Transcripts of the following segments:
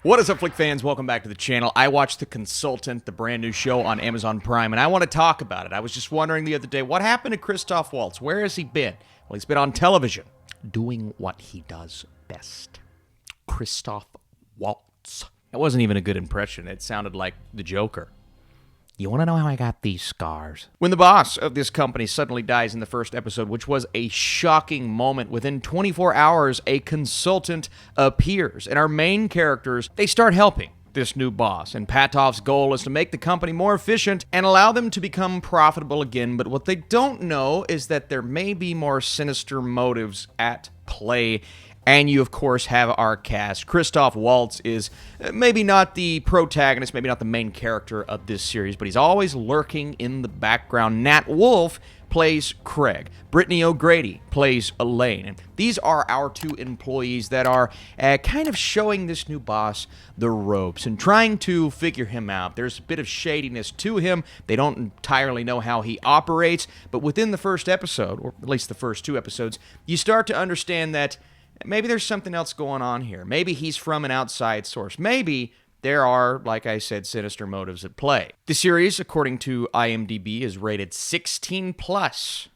What is up, Flick fans? Welcome back to the channel. I watched The Consultant, the brand new show on Amazon Prime, and I want to talk about it. I was just wondering the other day, what happened to Christoph Waltz? Where has he been? Well, he's been on television, doing what he does best. Christoph Waltz. That wasn't even a good impression. It sounded like the Joker. You want to know how I got these scars? When the boss of this company suddenly dies in the first episode, which was a shocking moment, within 24 hours, a consultant appears, and our main characters, they start helping this new boss. And Patov's goal is to make the company more efficient and allow them to become profitable again. But what they don't know is that there may be more sinister motives at play. And you, of course, have our cast. Christoph Waltz is maybe not the protagonist, maybe not the main character of this series, but he's always lurking in the background. Nat Wolff plays Craig. Brittany O'Grady plays Elaine. And these are our two employees that are kind of showing this new boss the ropes and trying to figure him out. There's a bit of shadiness to him. They don't entirely know how he operates, but within the first episode, or at least the first two episodes, you start to understand that maybe there's something else going on here. Maybe he's from an outside source. Maybe there are, like I said, sinister motives at play. The series, according to IMDb, is rated 16+.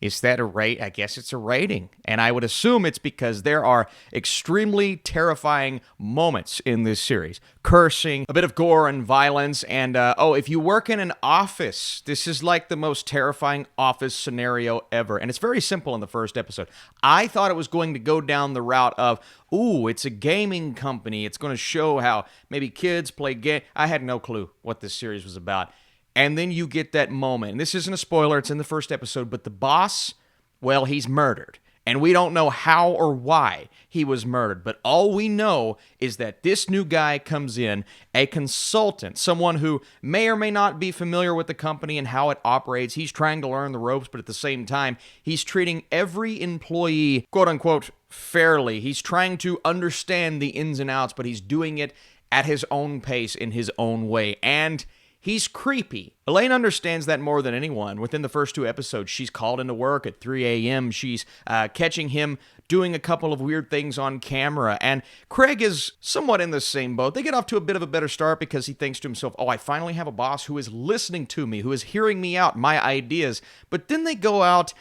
Is that a rate? I guess it's a rating. And I would assume it's because there are extremely terrifying moments in this series. Cursing, a bit of gore and violence, and if you work in an office, this is like the most terrifying office scenario ever. And it's very simple in the first episode. I thought it was going to go down the route of, ooh, it's a gaming company. It's going to show how maybe kids play game. I had no clue what this series was about. And then you get that moment, and this isn't a spoiler, it's in the first episode, but the boss, well, he's murdered. And we don't know how or why he was murdered, but all we know is that this new guy comes in, a consultant, someone who may or may not be familiar with the company and how it operates. He's trying to learn the ropes, but at the same time, he's treating every employee, quote-unquote, fairly. He's trying to understand the ins and outs, but he's doing it at his own pace, in his own way. And he's creepy. Elaine understands that more than anyone. Within the first two episodes, she's called into work at 3 a.m. She's catching him doing a couple of weird things on camera. And Craig is somewhat in the same boat. They get off to a bit of a better start because he thinks to himself, oh, I finally have a boss who is listening to me, who is hearing me out, my ideas. But then they go out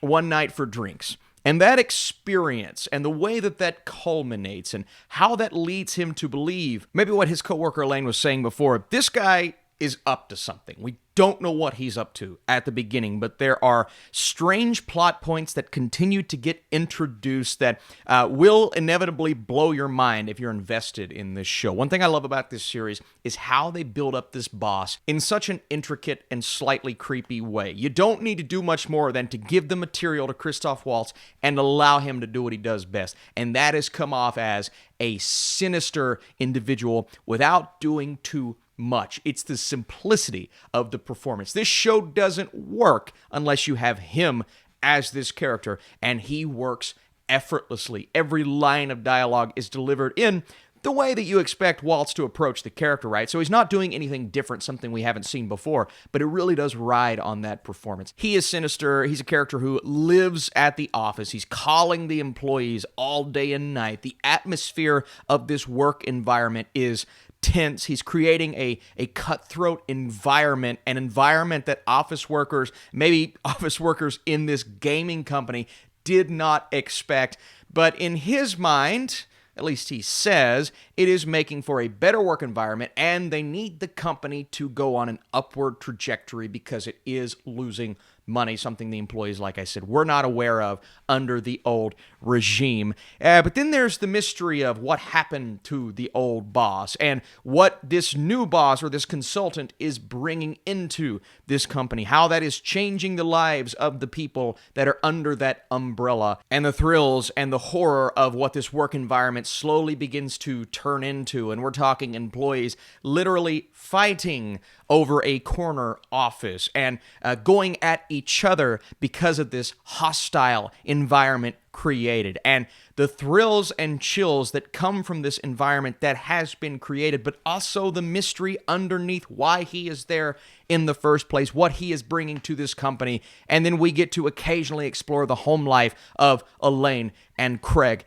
one night for drinks. And that experience and the way that that culminates and how that leads him to believe, maybe what his coworker Elaine was saying before, this guy is up to something. We don't know what he's up to at the beginning, but there are strange plot points that continue to get introduced that will inevitably blow your mind if you're invested in this show. One thing I love about this series is how they build up this boss in such an intricate and slightly creepy way. You don't need to do much more than to give the material to Christoph Waltz and allow him to do what he does best, and that is come off as a sinister individual without doing too much. It's the simplicity of the performance. This show doesn't work unless you have him as this character, and he works effortlessly. Every line of dialogue is delivered in the way that you expect Waltz to approach the character, right? So he's not doing anything different, something we haven't seen before, but it really does ride on that performance. He is sinister. He's a character who lives at the office. He's calling the employees all day and night. The atmosphere of this work environment is tense. He's creating a cutthroat environment, an environment that office workers, maybe office workers in this gaming company, did not expect. But in his mind, at least he says, it is making for a better work environment, and they need the company to go on an upward trajectory because it is losing money, something the employees, like I said, were not aware of under the old regime. But then there's the mystery of what happened to the old boss and what this new boss or this consultant is bringing into this company, how that is changing the lives of the people that are under that umbrella, and the thrills and the horror of what this work environment slowly begins to turn into. And we're talking employees literally fighting over a corner office and going at each other because of this hostile environment created, and the thrills and chills that come from this environment that has been created, but also the mystery underneath why he is there in the first place, what he is bringing to this company, and then we get to occasionally explore the home life of Elaine and Craig.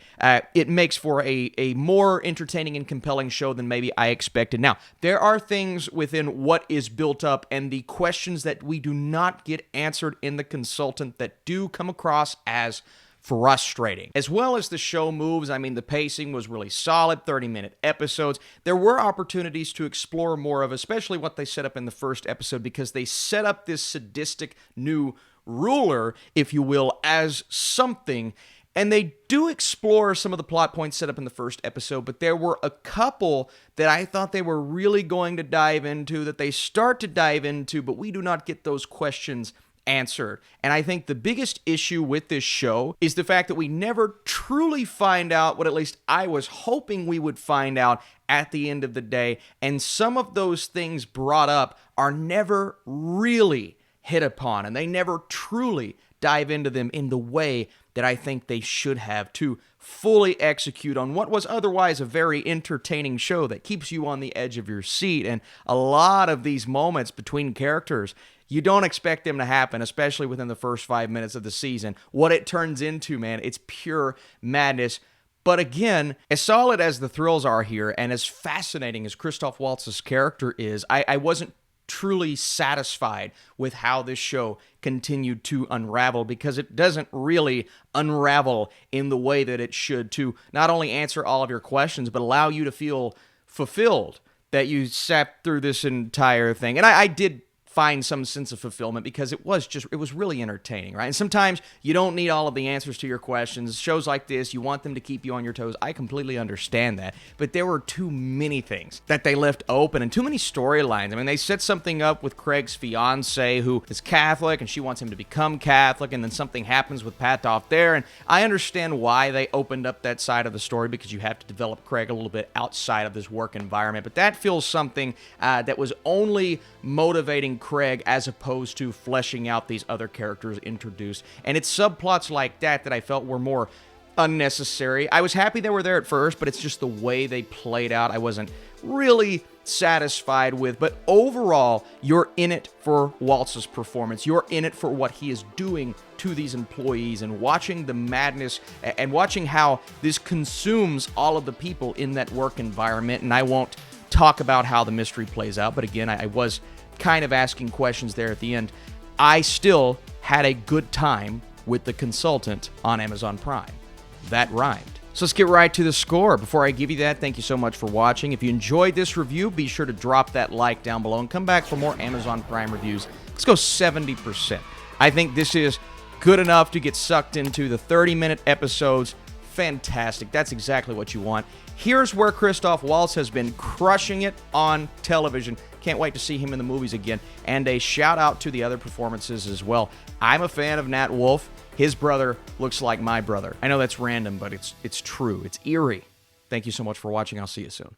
It makes for a more entertaining and compelling show than maybe I expected. Now, there are things within what is built up and the questions that we do not get answered in The Consultant that do come across as frustrating. As well as the show moves, I mean, the pacing was really solid, 30-minute episodes. There were opportunities to explore more of, especially what they set up in the first episode, because they set up this sadistic new ruler, if you will, as something. And they do explore some of the plot points set up in the first episode, but there were a couple that I thought they were really going to dive into, that they start to dive into, but we do not get those questions answered. And I think the biggest issue with this show is the fact that we never truly find out what at least I was hoping we would find out at the end of the day. And some of those things brought up are never really hit upon, and they never truly dive into them in the way that I think they should have to fully execute on what was otherwise a very entertaining show that keeps you on the edge of your seat. And a lot of these moments between characters, you don't expect them to happen, especially within the first 5 minutes of the season. What it turns into, man, it's pure madness. But again, as solid as the thrills are here, and as fascinating as Christoph Waltz's character is, I wasn't truly satisfied with how this show continued to unravel, because it doesn't really unravel in the way that it should, to not only answer all of your questions, but allow you to feel fulfilled that you sat through this entire thing. And I did find some sense of fulfillment, because it was really entertaining, right? And sometimes you don't need all of the answers to your questions. Shows like this, you want them to keep you on your toes. I completely understand that. But there were too many things that they left open, and too many storylines. I mean, they set something up with Craig's fiance, who is Catholic, and she wants him to become Catholic, and then something happens with Patoff there. And I understand why they opened up that side of the story, because you have to develop Craig a little bit outside of this work environment. But that feels something that was only motivating Craig, as opposed to fleshing out these other characters introduced. And it's subplots like that I felt were more unnecessary. I was happy they were there at first, but it's just the way they played out I wasn't really satisfied with. But overall, you're in it for Waltz's performance. You're in it for what he is doing to these employees, and watching the madness and watching how this consumes all of the people in that work environment. And I won't talk about how the mystery plays out, but again, I was kind of asking questions there at the end. I still had a good time with The Consultant on Amazon Prime. That rhymed. So let's get right to the score. Before I give you that, thank you so much for watching. If you enjoyed this review, be sure to drop that like down below and come back for more Amazon Prime reviews. Let's go 70%. I think this is good enough to get sucked into the 30-minute episodes. Fantastic. That's exactly what you want. Here's where Christoph Waltz has been crushing it on television. Can't wait to see him in the movies again. And a shout out to the other performances as well. I'm a fan of Nat Wolff. His brother looks like my brother. I know that's random, but it's true. It's eerie. Thank you so much for watching. I'll see you soon.